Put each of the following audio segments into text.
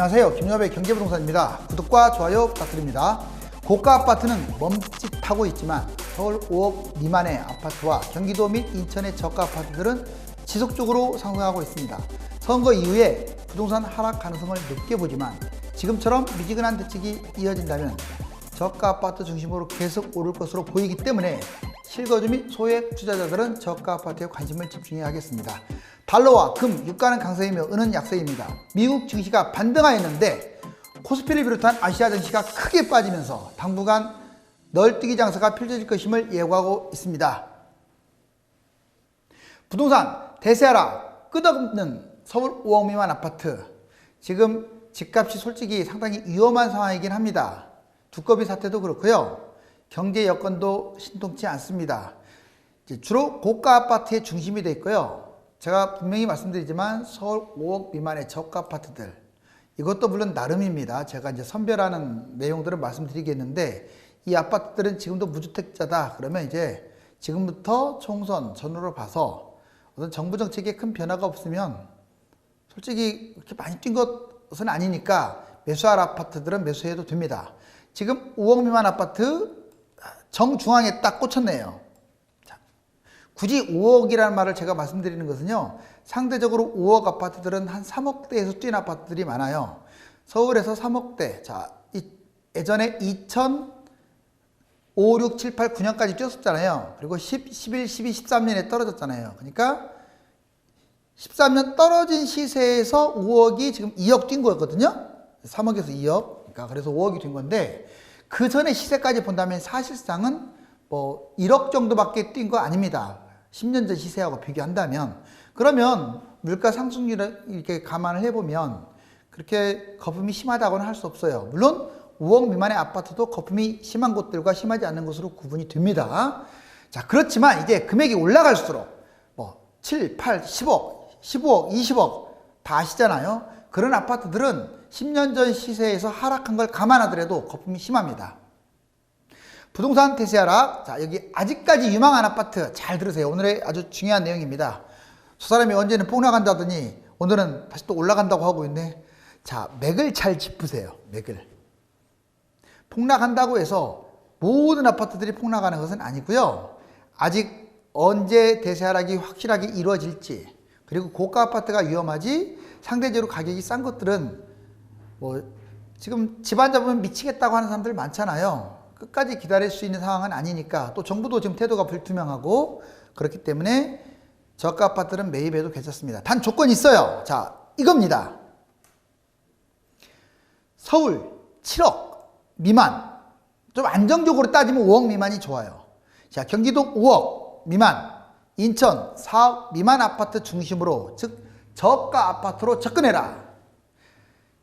안녕하세요. 김여배 경제부동산입니다. 구독과 좋아요 부탁드립니다. 고가 아파트는 멈칫하고 있지만 서울 5억 미만의 아파트와 경기도 및 인천의 저가 아파트들은 지속적으로 상승하고 있습니다. 선거 이후에 부동산 하락 가능성을 높게 보지만 지금처럼 미지근한 대책이 이어진다면 저가 아파트 중심으로 계속 오를 것으로 보이기 때문에 실거주 및 소액 투자자들은 저가 아파트에 관심을 집중해야 하겠습니다. 달러와 금, 유가는 강세이며 은은 약세입니다. 미국 증시가 반등하였는데 코스피를 비롯한 아시아 증시가 크게 빠지면서 당분간 널뛰기 장세가 펼쳐질 것임을 예고하고 있습니다. 부동산 대세하락 끝없는 서울 5억 미만 아파트, 지금 집값이 솔직히 상당히 위험한 상황이긴 합니다. 두꺼비 사태도 그렇고요. 경제 여건도 신통치 않습니다. 주로 고가 아파트의 중심이 되어 있고요. 제가 분명히 말씀드리지만 서울 5억 미만의 저가 아파트들, 이것도 물론 나름입니다. 제가 이제 선별하는 내용들을 말씀드리겠는데, 이 아파트들은 지금도 무주택자다 그러면 이제 지금부터 총선 전후로 봐서 어떤 정부 정책에 큰 변화가 없으면 솔직히 그렇게 많이 뛴 것은 아니니까 매수할 아파트들은 매수해도 됩니다. 지금 5억 미만 아파트 정중앙에 딱 꽂혔네요. 자, 굳이 5억이라는 말을 제가 말씀드리는 것은요, 상대적으로 5억 아파트들은 한 3억대에서 뛴 아파트들이 많아요. 서울에서 3억대, 자, 예전에 2005, 6, 7, 8, 9년까지 뛰었었잖아요. 그리고 10, 11, 12, 13년에 떨어졌잖아요. 그러니까 13년 떨어진 시세에서 5억이 지금 2억 뛴 거였거든요. 3억에서 2억. 그러니까 그래서 5억이 된 건데, 그 전에 시세까지 본다면 사실상은 뭐 1억 정도밖에 뛴 거 아닙니다. 10년 전 시세하고 비교한다면. 그러면 물가 상승률을 이렇게 감안을 해보면 그렇게 거품이 심하다고는 할 수 없어요. 물론 5억 미만의 아파트도 거품이 심한 곳들과 심하지 않는 곳으로 구분이 됩니다. 자, 그렇지만 이제 금액이 올라갈수록 뭐 7, 8, 10억, 15억, 20억 다 아시잖아요. 그런 아파트들은 10년 전 시세에서 하락한 걸 감안하더라도 거품이 심합니다. 부동산 대세 하락. 자, 여기 아직까지 유망한 아파트 잘 들으세요. 오늘의 아주 중요한 내용입니다. 저 사람이 언제는 폭락한다더니 오늘은 다시 또 올라간다고 하고 있네. 자, 맥을 잘 짚으세요. 맥을. 폭락한다고 해서 모든 아파트들이 폭락하는 것은 아니고요. 아직 언제 대세 하락이 확실하게 이루어질지, 그리고 고가 아파트가 위험하지 상대적으로 가격이 싼 것들은 뭐 지금 집안 잡으면 미치겠다고 하는 사람들 많잖아요. 끝까지 기다릴 수 있는 상황은 아니니까, 또 정부도 지금 태도가 불투명하고 그렇기 때문에 저가 아파트는 매입해도 괜찮습니다. 단 조건이 있어요. 자, 이겁니다. 서울 7억 미만, 좀 안정적으로 따지면 5억 미만이 좋아요. 자, 경기도 5억 미만, 인천 4억 미만 아파트 중심으로, 즉 저가 아파트로 접근해라.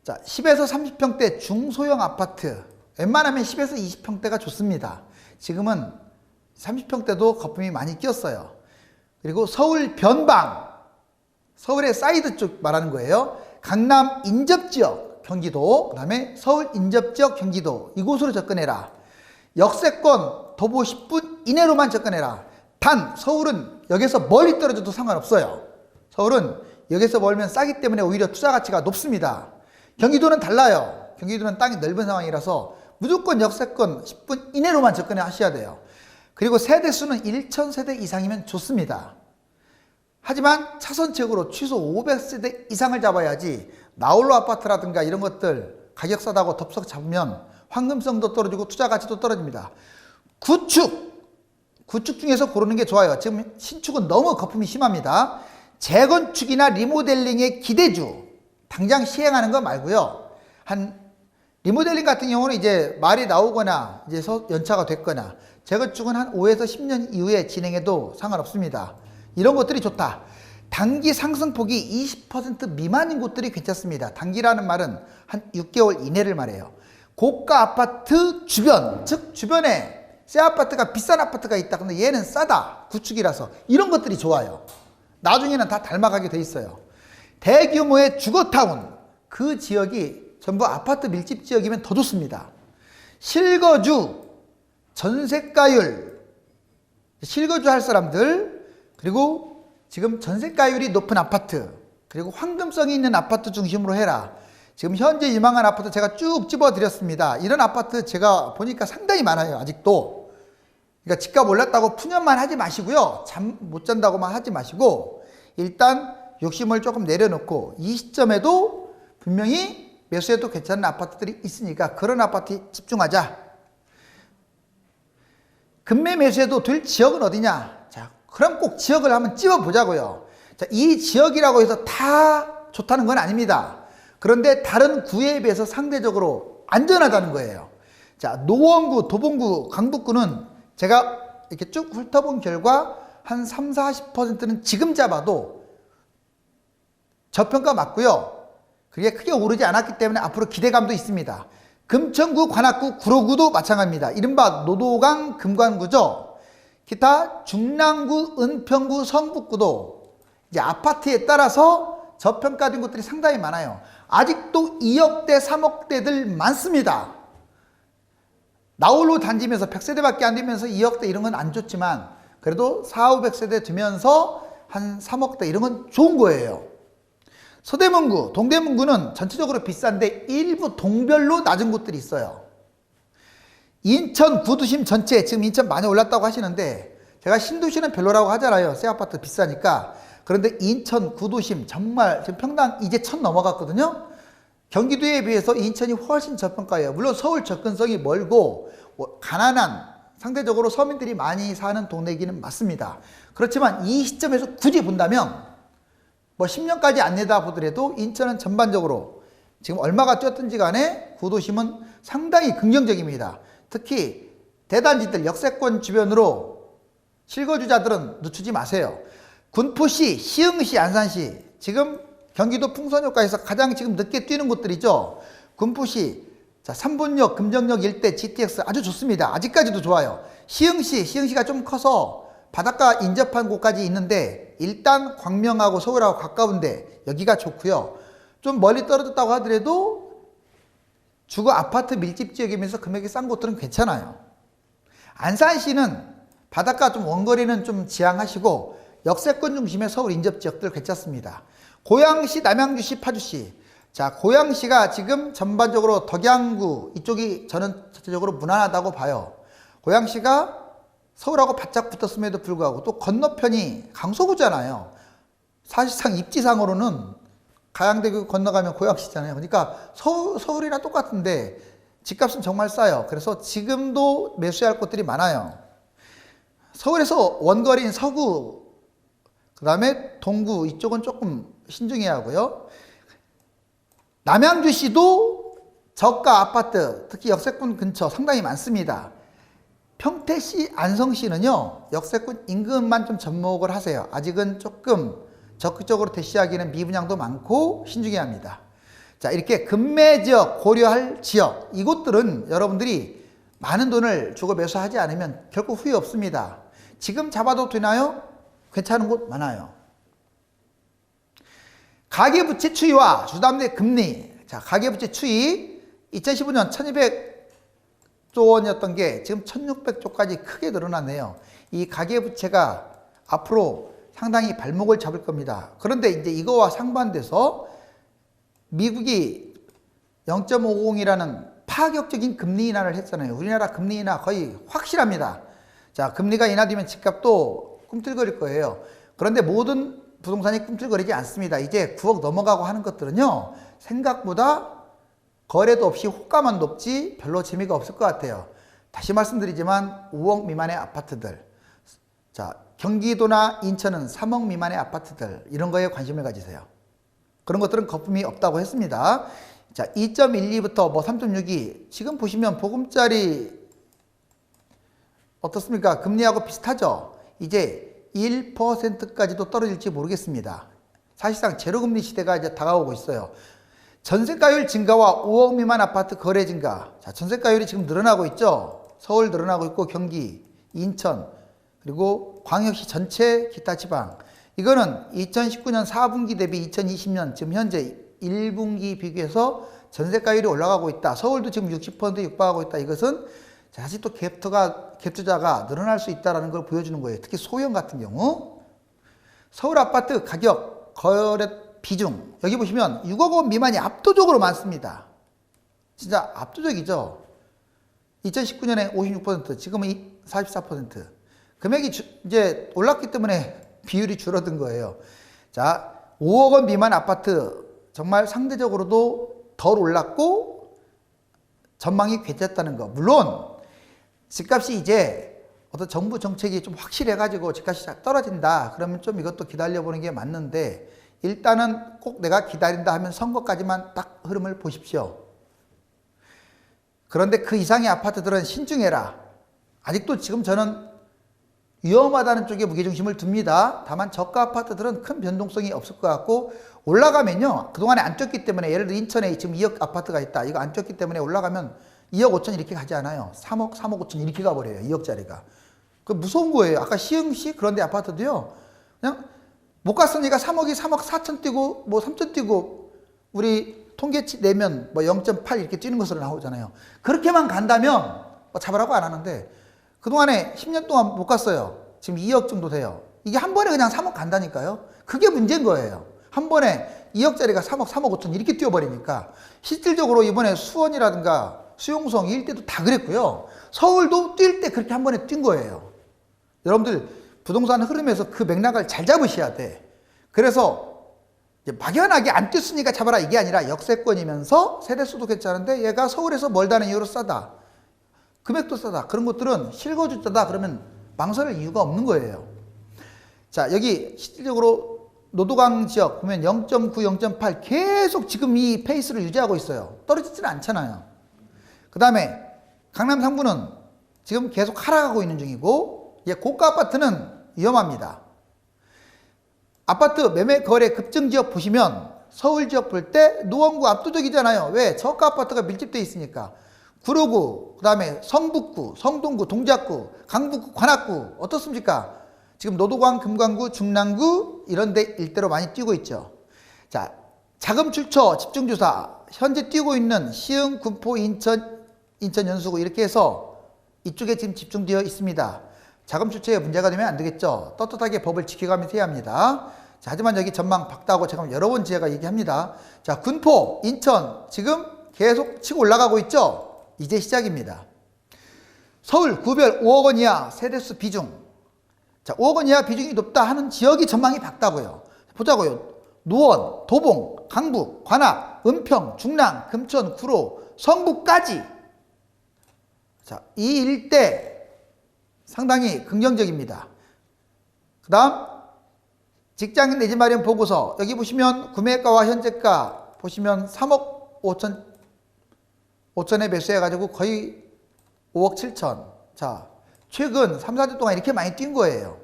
자, 10에서 30평대 중소형 아파트, 웬만하면 10에서 20평대가 좋습니다. 지금은 30평대도 거품이 많이 끼었어요. 그리고 서울 변방, 서울의 사이드 쪽 말하는 거예요. 강남 인접지역 경기도, 그 다음에 서울 인접지역 경기도, 이곳으로 접근해라. 역세권 도보 10분 이내로만 접근해라. 단 서울은 여기서 멀리 떨어져도 상관없어요. 서울은 여기서 멀면 싸기 때문에 오히려 투자 가치가 높습니다. 경기도는 달라요. 경기도는 땅이 넓은 상황이라서 무조건 역세권 10분 이내로만 접근해 하셔야 돼요. 그리고 세대수는 1000세대 이상이면 좋습니다. 하지만 차선책으로 최소 500세대 이상을 잡아야지, 나홀로 아파트라든가 이런 것들 가격 싸다고 덥석 잡으면 황금성도 떨어지고 투자 가치도 떨어집니다. 구축 중에서 고르는 게 좋아요. 지금 신축은 너무 거품이 심합니다. 재건축이나 리모델링의 기대주, 당장 시행하는 거 말고요. 리모델링 같은 경우는 이제 말이 나오거나 이제 연차가 됐거나, 재건축은 한 5에서 10년 이후에 진행해도 상관없습니다. 이런 것들이 좋다. 단기 상승폭이 20% 미만인 곳들이 괜찮습니다. 단기라는 말은 한 6개월 이내를 말해요. 고가 아파트 주변, 즉 주변에 새 아파트가, 비싼 아파트가 있다. 근데 얘는 싸다. 구축이라서 이런 것들이 좋아요. 나중에는 다 닮아가게 돼 있어요. 대규모의 주거타운, 그 지역이 전부 아파트 밀집 지역이면 더 좋습니다. 실거주, 전세가율, 실거주 할 사람들, 그리고 지금 전세가율이 높은 아파트, 그리고 황금성이 있는 아파트 중심으로 해라. 지금 현재 유망한 아파트 제가 쭉 집어드렸습니다. 이런 아파트 제가 보니까 상당히 많아요. 아직도. 그러니까 집값 올랐다고 푸념만 하지 마시고요. 잠 못 잔다고만 하지 마시고 일단 욕심을 조금 내려놓고 이 시점에도 분명히 매수해도 괜찮은 아파트들이 있으니까 그런 아파트에 집중하자. 급매 매수해도 될 지역은 어디냐? 자, 그럼 꼭 지역을 한번 찝어보자고요. 자, 이 지역이라고 해서 다 좋다는 건 아닙니다. 그런데 다른 구에 비해서 상대적으로 안전하다는 거예요. 자, 노원구, 도봉구, 강북구는 제가 이렇게 쭉 훑어본 결과 한 3, 40%는 지금 잡아도 저평가 맞고요. 그게 크게 오르지 않았기 때문에 앞으로 기대감도 있습니다. 금천구, 관악구, 구로구도 마찬가지입니다. 이른바 노도강 금관구죠. 기타 중랑구, 은평구, 성북구도 이제 아파트에 따라서 저평가된 곳들이 상당히 많아요. 아직도 2억대, 3억대들 많습니다. 나홀로 단지면서 100세대밖에 안 되면서 2억대 이런 건 안 좋지만 그래도 4, 500세대 되면서 한 3억대 이런 건 좋은 거예요. 서대문구, 동대문구는 전체적으로 비싼데 일부 동별로 낮은 곳들이 있어요. 인천 구도심 전체 지금 인천 많이 올랐다고 하시는데 제가 신도시는 별로라고 하잖아요. 새 아파트 비싸니까. 그런데 인천 구도심 정말 지금 평당 이제 1000 넘어갔거든요. 경기도에 비해서 인천이 훨씬 저평가예요. 물론 서울 접근성이 멀고 가난한 상대적으로 서민들이 많이 사는 동네이기는 맞습니다. 그렇지만 이 시점에서 굳이 본다면 뭐 10년까지 안 내다보더라도 인천은 전반적으로 지금 얼마가 뛰었든지 간에 구도심은 상당히 긍정적입니다. 특히 대단지들 역세권 주변으로 실거주자들은 늦추지 마세요. 군포시, 시흥시, 안산시 지금 경기도 풍선효과에서 가장 지금 늦게 뛰는 곳들이죠. 군포시, 자, 삼본역, 금정역 일대 GTX 아주 좋습니다. 아직까지도 좋아요. 시흥시가 좀 커서 바닷가 인접한 곳까지 있는데 일단 광명하고 서울하고 가까운데 여기가 좋고요. 좀 멀리 떨어졌다고 하더라도 주거 아파트 밀집 지역이면서 금액이 싼 곳들은 괜찮아요. 안산시는 바닷가 좀 원거리는 좀 지향하시고 역세권 중심의 서울 인접 지역들 괜찮습니다. 고양시, 남양주시, 파주시. 자, 고양시가 지금 전반적으로 덕양구 이쪽이 저는 전체적으로 무난하다고 봐요. 고양시가 서울하고 바짝 붙었음에도 불구하고 또 건너편이 강서구잖아요. 사실상 입지상으로는 가양대교 건너가면 고양시잖아요. 그러니까 서울이랑 똑같은데 집값은 정말 싸요. 그래서 지금도 매수할 곳들이 많아요. 서울에서 원거리인 서구, 그 다음에 동구 이쪽은 조금 신중해야 하고요. 남양주시도 저가 아파트, 특히 역세권 근처 상당히 많습니다. 평택시, 안성시는요, 역세권 인근만 좀 접목을 하세요. 아직은 조금 적극적으로 대시하기는 미분양도 많고 신중해야 합니다. 자, 이렇게 급매 지역, 고려할 지역, 이곳들은 여러분들이 많은 돈을 주고 매수하지 않으면 결코 후회 없습니다. 지금 잡아도 되나요? 괜찮은 곳 많아요. 가계부채 추이와 주담대 금리. 자, 가계부채 추이 2015년 1200조 원이었던 게 지금 1600조까지 크게 늘어났네요. 이 가계부채가 앞으로 상당히 발목을 잡을 겁니다. 그런데 이제 이거와 상반돼서 미국이 0.50이라는 파격적인 금리 인하를 했잖아요. 우리나라 금리 인하 거의 확실합니다. 자, 금리가 인하되면 집값도 꿈틀거릴 거예요. 그런데 모든 부동산이 꿈틀거리지 않습니다. 이제 9억 넘어가고 하는 것들은요, 생각보다 거래도 없이 호가만 높지 별로 재미가 없을 것 같아요. 다시 말씀드리지만 5억 미만의 아파트들, 자, 경기도나 인천은 3억 미만의 아파트들, 이런 거에 관심을 가지세요. 그런 것들은 거품이 없다고 했습니다. 자, 2.12부터 뭐 3.62, 지금 보시면 보금자리 어떻습니까? 금리하고 비슷하죠? 이제 1%까지도 떨어질지 모르겠습니다. 사실상 제로금리 시대가 이제 다가오고 있어요. 전세가율 증가와 5억 미만 아파트 거래 증가. 자, 전세가율이 지금 늘어나고 있죠? 서울 늘어나고 있고 경기, 인천, 그리고 광역시 전체 기타 지방. 이거는 2019년 4분기 대비 2020년 지금 현재 1분기 비교해서 전세가율이 올라가고 있다. 서울도 지금 60% 육박하고 있다. 이것은 사실 또 갭투자가 늘어날 수 있다는 걸 보여주는 거예요. 특히 소형 같은 경우. 서울 아파트 가격, 거래 비중 여기 보시면 6억 원 미만이 압도적으로 많습니다. 진짜 압도적이죠. 2019년에 56%, 지금은 44%. 금액이 이제 올랐기 때문에 비율이 줄어든 거예요. 자, 5억 원 미만 아파트 정말 상대적으로도 덜 올랐고 전망이 괜찮다는 거. 물론 집값이 이제 어떤 정부 정책이 좀 확실해가지고 집값이 떨어진다. 그러면 좀 이것도 기다려보는 게 맞는데 일단은 꼭 내가 기다린다 하면 선거까지만 딱 흐름을 보십시오. 그런데 그 이상의 아파트들은 신중해라. 아직도 지금 저는 위험하다는 쪽에 무게중심을 둡니다. 다만 저가 아파트들은 큰 변동성이 없을 것 같고 올라가면요. 그동안에 안 쪘기 때문에 예를 들어 인천에 지금 2억 아파트가 있다. 이거 안 쪘기 때문에 올라가면 2억 5천 이렇게 가지 않아요. 3억, 3억 5천 이렇게 가버려요. 2억짜리가. 그 무서운 거예요. 아까 시흥시 그런데 아파트도요. 그냥 못 갔으니까 3억이 3억 4천 뛰고 뭐 3천 뛰고 우리 통계치 내면 뭐 0.8 이렇게 뛰는 것으로 나오잖아요. 그렇게만 간다면 뭐 잡으라고 안 하는데 그동안에 10년 동안 못 갔어요. 지금 2억 정도 돼요. 이게 한 번에 그냥 3억 간다니까요. 그게 문제인 거예요. 한 번에 2억짜리가 3억, 3억 5천 이렇게 뛰어버리니까 실질적으로 이번에 수원이라든가 수용성 일대도 다 그랬고요. 서울도 뛸 때 그렇게 한 번에 뛴 거예요. 여러분들 부동산 흐름에서 그 맥락을 잘 잡으셔야 돼. 그래서 막연하게 안 뛰었으니까 잡아라 이게 아니라 역세권이면서 세대수도 괜찮은데 얘가 서울에서 멀다는 이유로 싸다. 금액도 싸다. 그런 것들은 실거주자다 그러면 망설일 이유가 없는 거예요. 자, 여기 실질적으로 노도강 지역 보면 0.9, 0.8 계속 지금 이 페이스를 유지하고 있어요. 떨어지지는 않잖아요. 그 다음에 강남 상부는 지금 계속 하락하고 있는 중이고 고가 아파트는 위험합니다. 아파트 매매 거래 급증 지역 보시면 서울 지역 볼 때 노원구 압도적이잖아요. 왜? 저가 아파트가 밀집되어 있으니까. 구로구, 그 다음에 성북구, 성동구, 동작구, 강북구, 관악구 어떻습니까? 지금 노도강, 금강구, 중랑구 이런 데 일대로 많이 뛰고 있죠. 자, 자금 출처 집중조사 현재 뛰고 있는 시흥, 군포, 인천 연수구 이렇게 해서 이쪽에 지금 집중되어 있습니다. 자금 출처에 문제가 되면 안 되겠죠. 떳떳하게 법을 지켜가면서 해야 합니다. 자, 하지만 여기 전망 밝다고 제가 여러 번 제가 얘기합니다. 자, 군포, 인천 지금 계속 치고 올라가고 있죠. 이제 시작입니다. 서울 구별 5억 원 이하 세대수 비중. 자, 5억 원 이하 비중이 높다 하는 지역이 전망이 밝다고요. 보자고요. 노원, 도봉, 강북, 관악, 은평, 중랑, 금천, 구로, 성북까지. 자, 이 일대 상당히 긍정적입니다. 그 다음 직장인 내집 마련 보고서 여기 보시면 구매가와 현재가 보시면 3억 5천에 매수해가지고 거의 5억 7천. 자, 최근 3, 4주 동안 이렇게 많이 뛴 거예요.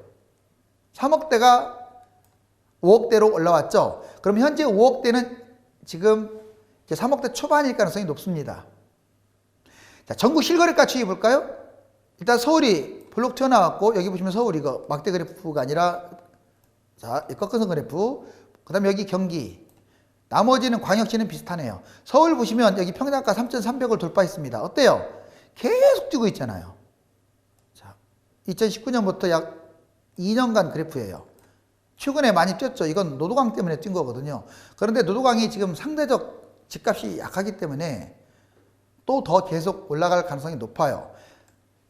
3억대가 5억대로 올라왔죠. 그럼 현재 5억대는 지금 이제 3억대 초반일 가능성이 높습니다. 자, 전국 실거래가 추이 볼까요? 일단 서울이 블록 튀어나왔고 여기 보시면 서울 이거 막대 그래프가 아니라 자, 꺾어선 그래프. 그 다음에 여기 경기. 나머지는 광역시는 비슷하네요. 서울 보시면 여기 평당가 3,300을 돌파했습니다. 어때요? 계속 뛰고 있잖아요. 자, 2019년부터 약 2년간 그래프예요. 최근에 많이 뛰었죠. 이건 노도강 때문에 뛴 거거든요. 그런데 노도강이 지금 상대적 집값이 약하기 때문에 또 더 계속 올라갈 가능성이 높아요.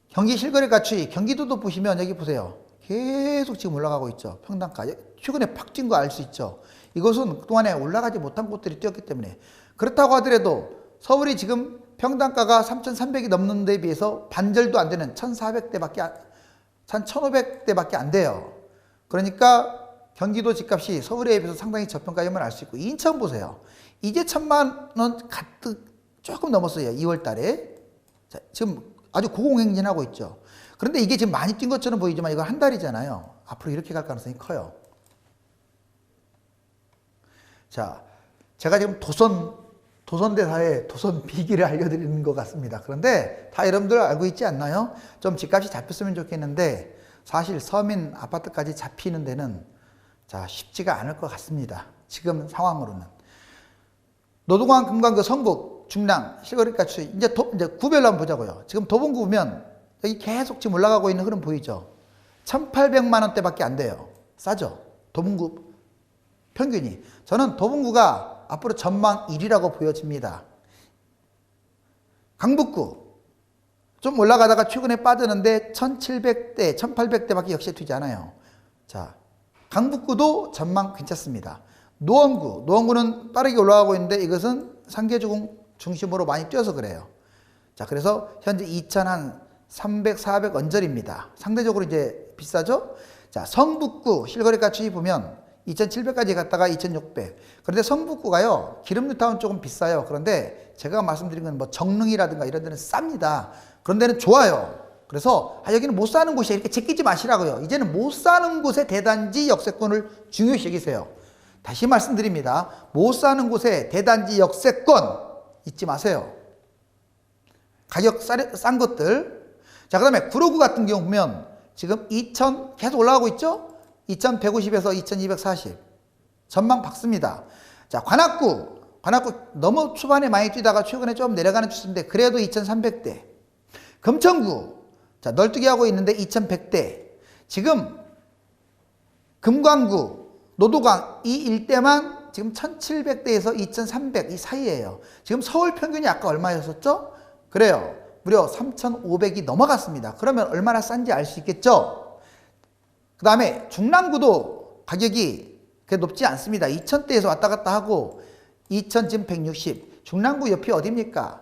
경기 실거래가 추이, 경기도도 보시면 여기 보세요. 계속 지금 올라가고 있죠. 평당가. 최근에 팍 뛴 거 알 수 있죠. 이것은 그동안에 올라가지 못한 곳들이 뛰었기 때문에. 그렇다고 하더라도 서울이 지금 평당가가 3,300이 넘는 데 비해서 반절도 안 되는 1,400대밖에, 1,500대밖에 안 돼요. 그러니까 경기도 집값이 서울에 비해서 상당히 저평가임을 알 수 있고, 인천 보세요. 이제 1,000만 원 가득 조금 넘었어요. 2월 달에. 자, 지금 아주 고공행진하고 있죠. 그런데 이게 지금 많이 뛴 것처럼 보이지만 이거 한 달이잖아요. 앞으로 이렇게 갈 가능성이 커요. 자, 제가 지금 도선대사의 도선 비기를 알려드리는 것 같습니다. 그런데 다 여러분들 알고 있지 않나요? 좀 집값이 잡혔으면 좋겠는데 사실 서민 아파트까지 잡히는 데는 자, 쉽지가 않을 것 같습니다. 지금 상황으로는. 노동강, 금강구, 성북, 중랑, 실거래가 추이. 이제 구별로 한번 보자고요. 지금 도봉구 보면 여기 계속 지금 올라가고 있는 흐름 보이죠? 1,800만 원대밖에 안 돼요. 싸죠? 도봉구 평균이. 저는 도봉구가 앞으로 전망 1위라고 보여집니다. 강북구 좀 올라가다가 최근에 빠졌는데 1700대, 1800대밖에 역시 되지 않아요. 자, 강북구도 전망 괜찮습니다. 노원구는 빠르게 올라가고 있는데 이것은 상계주공 중심으로 많이 뛰어서 그래요. 자, 그래서 현재 2300, 400 언저리입니다. 상대적으로 이제 비싸죠? 자, 성북구 실거래가 추이 보면 2700까지 갔다가 2600. 그런데 성북구가요, 기름뉴타운 조금 비싸요. 그런데 제가 말씀드린 건 뭐 정릉이라든가 이런 데는 쌉니다. 그런 데는 좋아요. 그래서 여기는 못 사는 곳이야 이렇게 제끼지 마시라고요. 이제는 못 사는 곳의 대단지 역세권을 중요시 여기세요. 다시 말씀드립니다. 못 사는 곳의 대단지 역세권 잊지 마세요. 가격 싼 것들. 자, 그 다음에 구로구 같은 경우 보면 지금 2000 계속 올라가고 있죠? 2150에서 2240. 전망 밝습니다. 자, 관악구 너무 초반에 많이 뛰다가 최근에 좀 내려가는 추세인데 그래도 2300대. 금천구 자, 널뛰기 하고 있는데 2100대. 지금 금광구, 노도강 이 일대만 지금 1700대에서 2300 이 사이에요. 지금 서울 평균이 아까 얼마였었죠? 그래요. 무려 3500이 넘어갔습니다. 그러면 얼마나 싼지 알 수 있겠죠? 그 다음에 중랑구도 가격이 그렇게 높지 않습니다. 2000대에서 왔다 갔다 하고 2000 지금 160. 중랑구 옆이 어디입니까?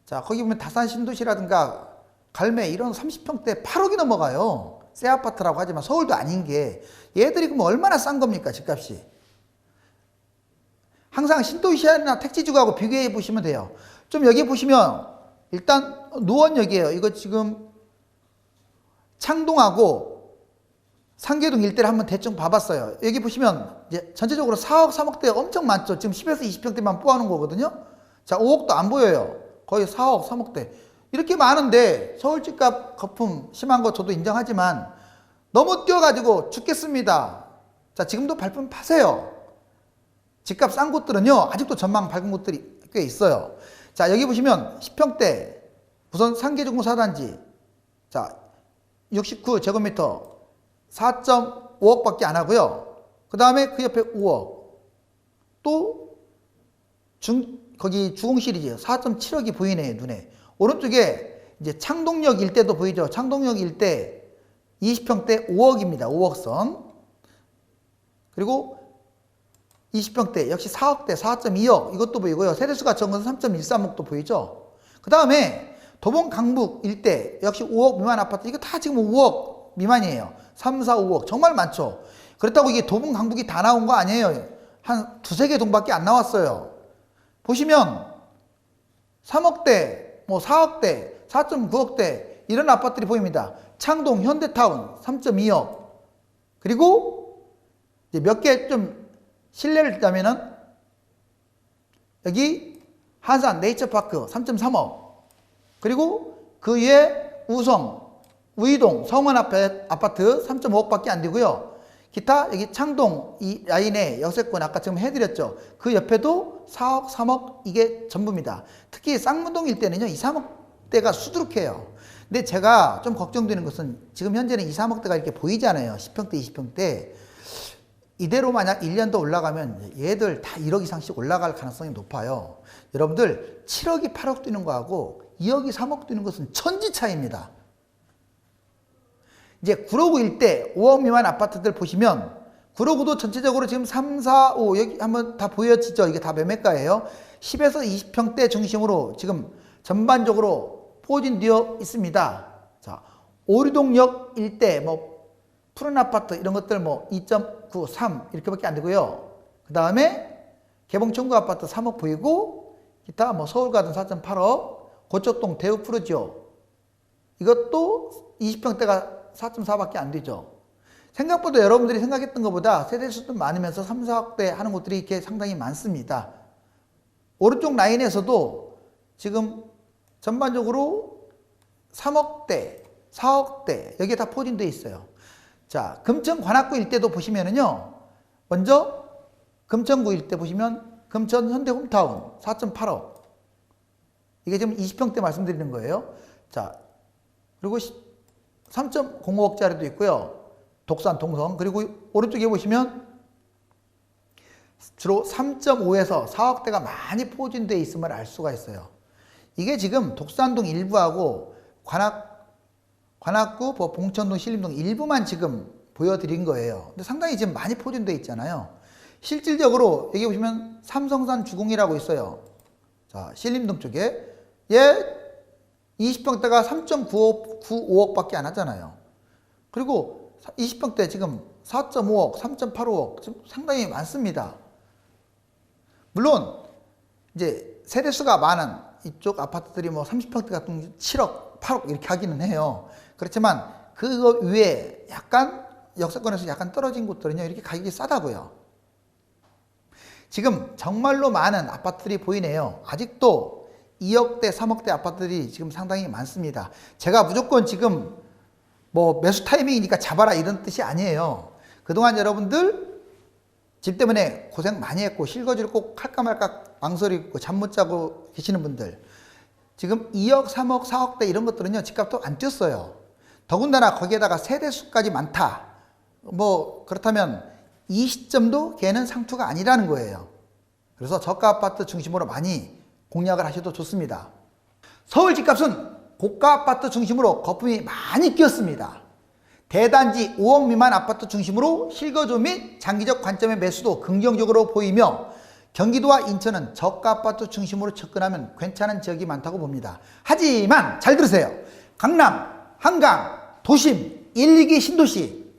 자, 거기 보면 다산 신도시라든가 갈매 이런 30평대 8억이 넘어가요. 새 아파트라고 하지만 서울도 아닌 게 얘들이 그럼 얼마나 싼 겁니까, 집값이? 항상 신도시나 택지주하고 비교해 보시면 돼요. 좀 여기 보시면 일단 노원역이에요. 이거 지금 창동하고 상계동 일대를 한번 대충 봐봤어요. 여기 보시면 이제 전체적으로 4억, 3억대 엄청 많죠. 지금 10에서 20평대만 뽑아놓은 거거든요. 자, 5억도 안 보여요. 거의 4억, 3억대. 이렇게 많은데 서울 집값 거품 심한 거 저도 인정하지만 너무 뛰어가지고 죽겠습니다. 자, 지금도 발품 파세요. 집값 싼 곳들은요, 아직도 전망 밝은 곳들이 꽤 있어요. 자, 여기 보시면 10평대 우선 상계중구 4단지 자 69제곱미터 4.5억밖에 안 하고요. 그 다음에 그 옆에 5억 또 거기 주공시리즈 4.7억이 보이네요, 눈에. 오른쪽에 이제 창동역 일대도 보이죠. 창동역 일대 20평대 5억입니다. 5억선. 그리고 20평대 역시 4억대 4.2억 이것도 보이고요. 세대수가 적은 3.13억도 보이죠. 그 다음에 도봉 강북 일대 역시 5억 미만 아파트 이거 다 지금 5억 미만이에요. 3, 4, 5억 정말 많죠. 그렇다고 이게 도봉 강북이 다 나온 거 아니에요. 한 두세 개 동밖에 안 나왔어요. 보시면 3억대 뭐 4억대 4.9억대 이런 아파트들이 보입니다. 창동 현대타운 3.2억 그리고 이제 몇 개 좀 실례를 듣자면은 여기 한산 네이처파크 3.3억 그리고 그 위에 우성, 우이동, 성원 아파트 3.5억밖에 안 되고요. 기타 여기 창동 이 라인에 역세권 아까 지금 해드렸죠. 그 옆에도 4억, 3억 이게 전부입니다. 특히 쌍문동 일대는요 2, 3억대가 수두룩해요. 근데 제가 좀 걱정되는 것은 지금 현재는 2, 3억대가 이렇게 보이잖아요. 10평대, 20평대. 이대로 만약 1년 더 올라가면 얘들 다 1억 이상씩 올라갈 가능성이 높아요. 여러분들 7억이 8억 뛰는 거하고 2억이 3억 뛰는 것은 천지 차이입니다. 이제 구로구 일대 5억 미만 아파트들 보시면 구로구도 전체적으로 지금 3, 4, 5 여기 한번 다 보여지죠. 이게 다 매매가예요. 10에서 20평대 중심으로 지금 전반적으로 포진되어 있습니다. 자, 오류동역 일대 뭐 푸른 아파트 이런 것들 뭐 2.9, 3 이렇게밖에 안 되고요. 그 다음에 개봉청구 아파트 3억 보이고 기타 뭐 서울가든 4.8억 고척동 대우 푸르지오 이것도 20평대가 4.4밖에 안 되죠. 생각보다 여러분들이 생각했던 것보다 세대수도 많으면서 3, 4억대 하는 곳들이 이렇게 상당히 많습니다. 오른쪽 라인에서도 지금 전반적으로 3억대, 4억대 여기에 다 포진되어 있어요. 자, 금천 관악구 일대도 보시면은요. 먼저 금천구 일대 보시면 금천 현대 홈타운 4.8억 이게 지금 20평대 말씀드리는 거예요. 자, 그리고 3.05억짜리도 있고요. 독산 동성 그리고 오른쪽에 보시면 주로 3.5에서 4억대가 많이 포진되어 있음을 알 수가 있어요. 이게 지금 독산동 일부하고 관악구, 봉천동, 신림동 일부만 지금 보여드린 거예요. 근데 상당히 지금 많이 포진되어 있잖아요. 실질적으로 여기 보시면 삼성산 주공이라고 있어요. 자, 신림동 쪽에 얘 20평대가 3.95억밖에 안 하잖아요. 그리고 20평대 지금 4.5억, 3.85억 지금 상당히 많습니다. 물론 이제 세대수가 많은 이쪽 아파트들이 뭐 30평대 같은 경우 7억, 8억 이렇게 하기는 해요. 그렇지만 그거 위에 약간 역세권에서 약간 떨어진 곳들은요 이렇게 가격이 싸다고요. 지금 정말로 많은 아파트들이 보이네요. 아직도 2억대, 3억대 아파트들이 지금 상당히 많습니다. 제가 무조건 지금 뭐 매수 타이밍이니까 잡아라 이런 뜻이 아니에요. 그동안 여러분들 집 때문에 고생 많이 했고 실거주를 꼭 할까 말까 망설이고 잠 못 자고 계시는 분들 지금 2억, 3억, 4억대 이런 것들은요 집값도 안 뛰었어요. 더군다나 거기에다가 세대수까지 많다. 뭐 그렇다면 이 시점도 걔는 상투가 아니라는 거예요. 그래서 저가 아파트 중심으로 많이 공략을 하셔도 좋습니다. 서울 집값은 고가 아파트 중심으로 거품이 많이 끼었습니다. 대단지 5억 미만 아파트 중심으로 실거주 및 장기적 관점의 매수도 긍정적으로 보이며 경기도와 인천은 저가 아파트 중심으로 접근하면 괜찮은 지역이 많다고 봅니다. 하지만 잘 들으세요. 강남, 한강, 도심, 1, 2기 신도시,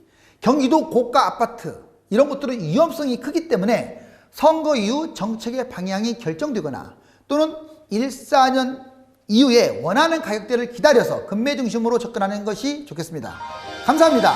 경기도 고가 아파트 이런 것들은 위험성이 크기 때문에 선거 이후 정책의 방향이 결정되거나 또는 1, 4년 이후에 원하는 가격대를 기다려서 급매 중심으로 접근하는 것이 좋겠습니다. 감사합니다.